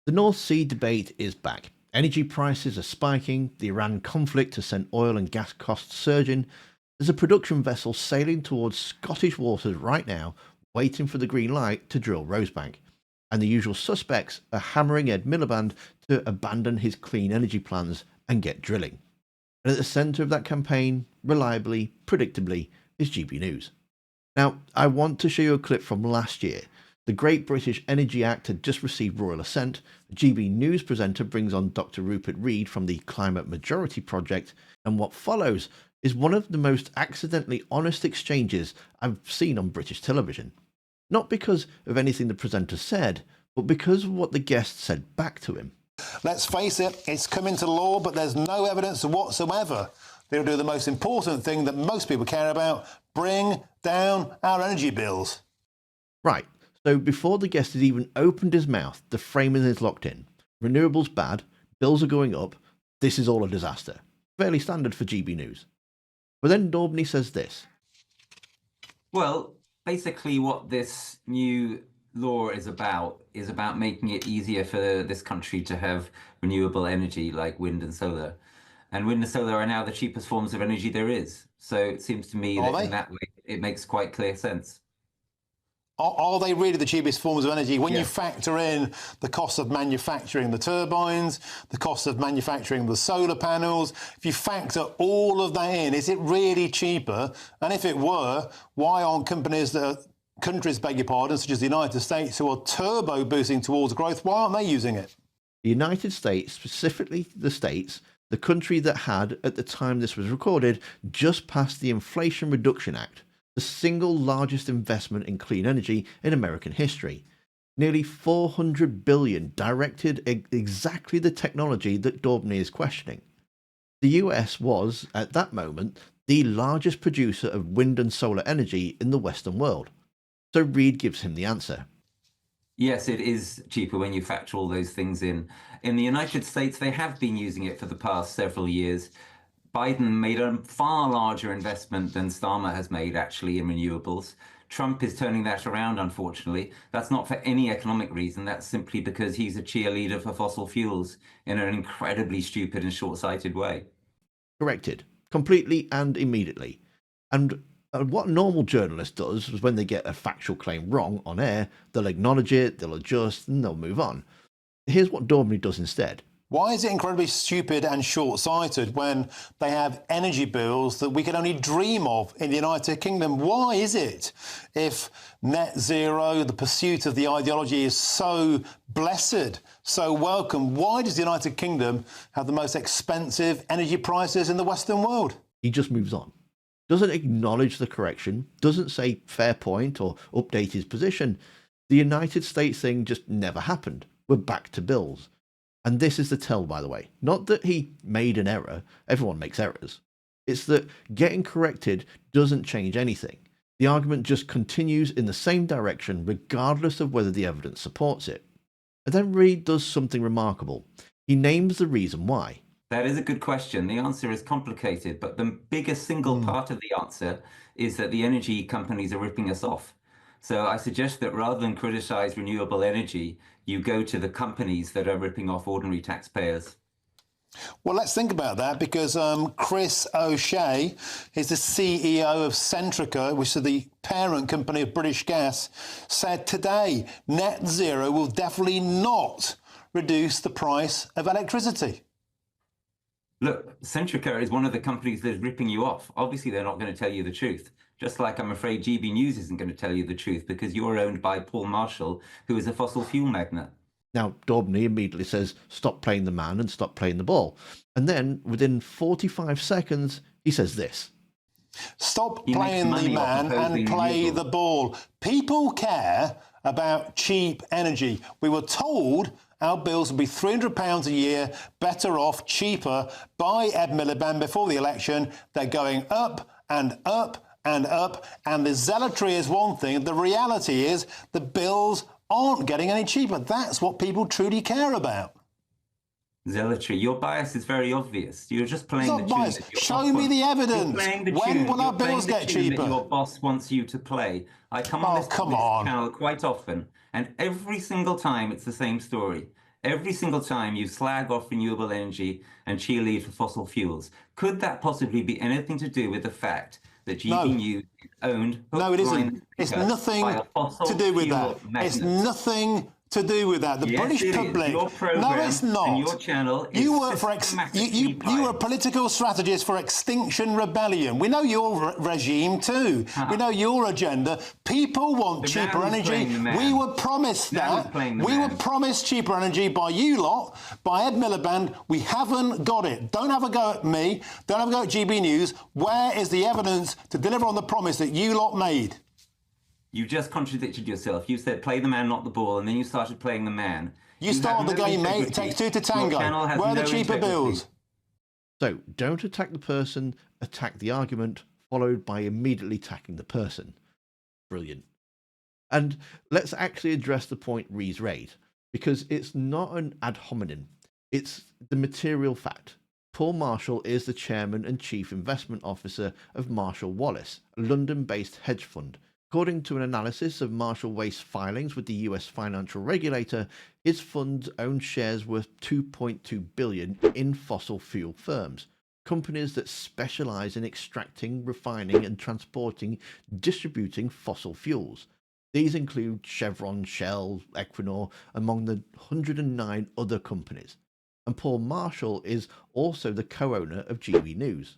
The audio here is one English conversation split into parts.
The North Sea debate is back. Energy prices are spiking, the Iran conflict has sent oil and gas costs surging. There's a production vessel sailing towards Scottish waters right now, waiting for the green light to drill Rosebank. And the usual suspects are hammering Ed Miliband to abandon his clean energy plans and get drilling. And at the centre of that campaign, reliably, predictably, is GB News. Now, I want to show you a clip from last year. The Great British Energy Act had just received royal assent. A GB News presenter brings on Dr. Rupert Reed from the Climate Majority Project, and what follows is one of the most accidentally honest exchanges I've seen on British television. Not because of anything the presenter said, but because of what the guest said back to him. Let's face it, it's come into law, but there's no evidence whatsoever that it'll do the most important thing that most people care about: bring down our energy bills. Right. So before the guest has even opened his mouth, the framing is locked in. Renewables bad, bills are going up, this is all a disaster. Fairly standard for GB News. But then Daubney says this. Well, basically what this new law is about making it easier for this country to have renewable energy like wind and solar. And wind and solar are now the cheapest forms of energy there is. So it seems to me that in that way, it makes quite clear sense. Are they really the cheapest forms of energy? When you factor in the cost of manufacturing the turbines, the cost of manufacturing the solar panels, if you factor all of that in, is it really cheaper? And if it were, why aren't countries, beg your pardon, such as the United States, who are turbo boosting towards growth, why aren't they using it? The United States, specifically the States, the country that had, at the time this was recorded, just passed the Inflation Reduction Act, the single largest investment in clean energy in American history. Nearly $400 billion directed exactly the technology that Daubney is questioning. The US was, at that moment, the largest producer of wind and solar energy in the Western world. So Reed gives him the answer. Yes, it is cheaper when you factor all those things in. In the United States, they have been using it for the past several years. Biden made a far larger investment than Starmer has made, actually, in renewables. Trump is turning that around, unfortunately. That's not for any economic reason. That's simply because he's a cheerleader for fossil fuels in an incredibly stupid and short-sighted way. Corrected. Completely and immediately. And what a normal journalist does is when they get a factual claim wrong on air, they'll acknowledge it, they'll adjust, and they'll move on. Here's what Daubney does instead. Why is it incredibly stupid and short-sighted when they have energy bills that we could only dream of in the United Kingdom? Why is it, if net zero, the pursuit of the ideology, is so blessed, so welcome, why does the United Kingdom have the most expensive energy prices in the Western world? He just moves on. Doesn't acknowledge the correction, doesn't say fair point or update his position. The United States thing just never happened. We're back to bills. And this is the tell, by the way. Not that he made an error. Everyone makes errors. It's that getting corrected doesn't change anything. The argument just continues in the same direction regardless of whether the evidence supports it. And then Reed does something remarkable. He names the reason why. That is a good question. The answer is complicated, but the biggest single part of the answer is that the energy companies are ripping us off. So I suggest that rather than criticize renewable energy, you go to the companies that are ripping off ordinary taxpayers. Well, let's think about that, because Chris O'Shea is the CEO of Centrica, which is the parent company of British Gas, said today net zero will definitely not reduce the price of electricity. Look, Centrica is one of the companies that's ripping you off. Obviously, they're not going to tell you the truth. Just like I'm afraid GB News isn't going to tell you the truth because you're owned by Paul Marshall, who is a fossil fuel magnate. Now, Daubney immediately says, stop playing the man and stop playing the ball. And then, within 45 seconds, he says this. Stop playing the man and play the ball. People care about cheap energy. We were told our bills would be £300 a year, better off, cheaper, by Ed Miliband before the election. They're going up and up and up, and the zealotry is one thing. The reality is the bills aren't getting any cheaper. That's what people truly care about. Zealotry. Your bias is very obvious. You're just playing the tune. Show me the evidence. When will our bills get cheaper? That your boss wants you to play. I come on this channel quite often, and every single time it's the same story. every single time you slag off renewable energy and cheerlead for fossil fuels. Could that possibly be anything to do with the fact that GB News is owned No, it isn't. line, It's by nothing a fossil to do with fuel that. magnate? It's nothing to do with that. The Yes, British it is. public. Your program No, it's not. and your channel is You work for systematically you were a biased. political strategist for Extinction Rebellion. We know your regime too. We know your agenda. People want So now cheaper who's energy. playing the man? We were promised Now that. who's playing the We were man? promised cheaper energy by you lot, by Ed Miliband. We haven't got it. Don't have a go at me. Don't have a go at GB News. Where is the evidence to deliver on the promise that you lot made? You just contradicted yourself. You said play the man, not the ball, and then you started playing the man. You started the game, mate. It takes two to tango. Where are the cheaper bills? So don't attack the person, attack the argument, followed by immediately attacking the person. Brilliant. And let's actually address the point Rees raised, because it's not an ad hominem. It's the material fact. Paul Marshall is the chairman and chief investment officer of Marshall Wallace, a London-based hedge fund. According to an analysis of Marshall Wace's filings with the US financial regulator, his funds own shares worth $2.2 billion in fossil fuel firms, companies that specialize in extracting, refining, and transporting, distributing fossil fuels. These include Chevron, Shell, Equinor, among the 109 other companies. And Paul Marshall is also the co-owner of GB News.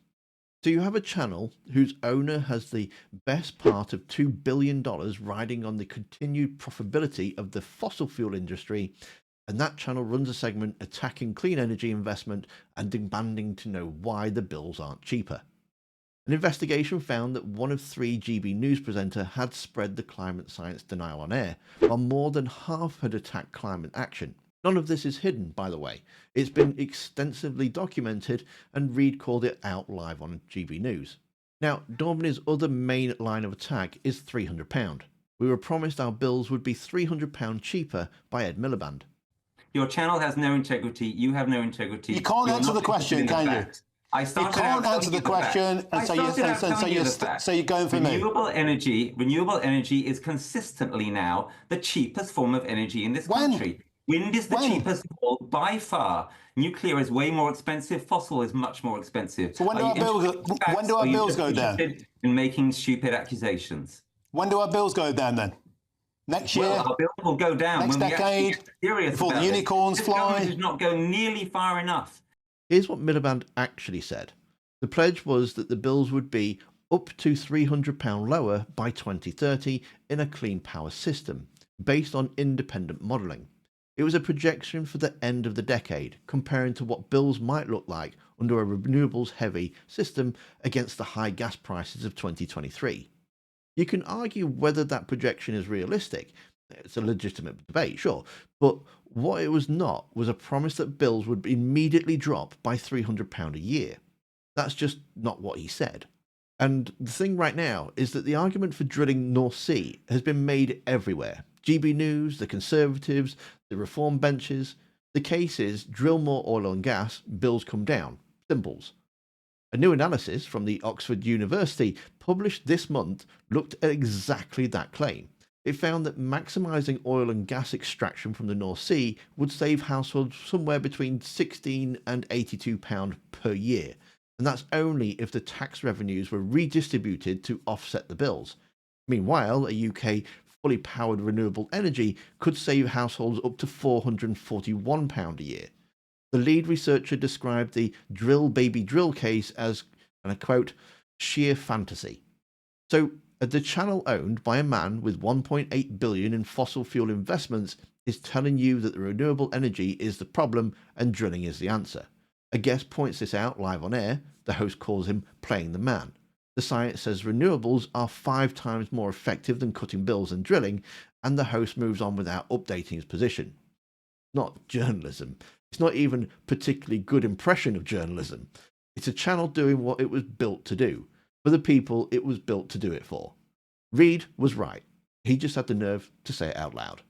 So you have a channel whose owner has the best part of $2 billion riding on the continued profitability of the fossil fuel industry, and that channel runs a segment attacking clean energy investment and demanding to know why the bills aren't cheaper. An investigation found that 1 of 3 GB News presenters had spread the climate science denial on air, while more than half had attacked climate action. None of this is hidden, by the way. It's been extensively documented, and Reed called it out live on GB News. Now, Daubney's other main line of attack is £300. We were promised our bills would be £300 cheaper by Ed Miliband. Your channel has no integrity. You have no integrity. You can't answer the question, can you? I You started can't out answer the question, and so you're going for me. Renewable energy is consistently now the cheapest form of energy in this country. Wind is the cheapest of all by far. Nuclear is way more expensive. Fossil is much more expensive. So when do our bills go down? In making stupid accusations. When do our bills go down then? Next year? Well, our bills will go down next when decade, we get serious before about the unicorns this. fly. This government is not going nearly far enough. Here's what Miliband actually said. The pledge was that the bills would be up to £300 lower by 2030 in a clean power system, based on independent modelling. It was a projection for the end of the decade, comparing to what bills might look like under a renewables-heavy system against the high gas prices of 2023. You can argue whether that projection is realistic. It's a legitimate debate, sure, but what it was not was a promise that bills would immediately drop by £300 a year. That's just not what he said. And the thing right now is that the argument for drilling North Sea has been made everywhere. GB News, the Conservatives, the Reform benches. The case is drill more oil and gas, bills come down. Simples. A new analysis from the Oxford University published this month looked at exactly that claim. It found that maximising oil and gas extraction from the North Sea would save households somewhere between £16 and £82 per year, and that's only if the tax revenues were redistributed to offset the bills. Meanwhile, a UK fully powered renewable energy could save households up to £441 a year. The lead researcher described the drill baby drill case as, and I quote, sheer fantasy. So, the channel owned by a man with $1.8 billion in fossil fuel investments is telling you that the renewable energy is the problem and drilling is the answer. A guest points this out live on air. The host calls him playing the man. The science says renewables are 5 times more effective than cutting bills and drilling, and the host moves on without updating his position. Not journalism. It's not even particularly good impression of journalism. It's a channel doing what it was built to do, for the people it was built to do it for. Reed was right. He just had the nerve to say it out loud.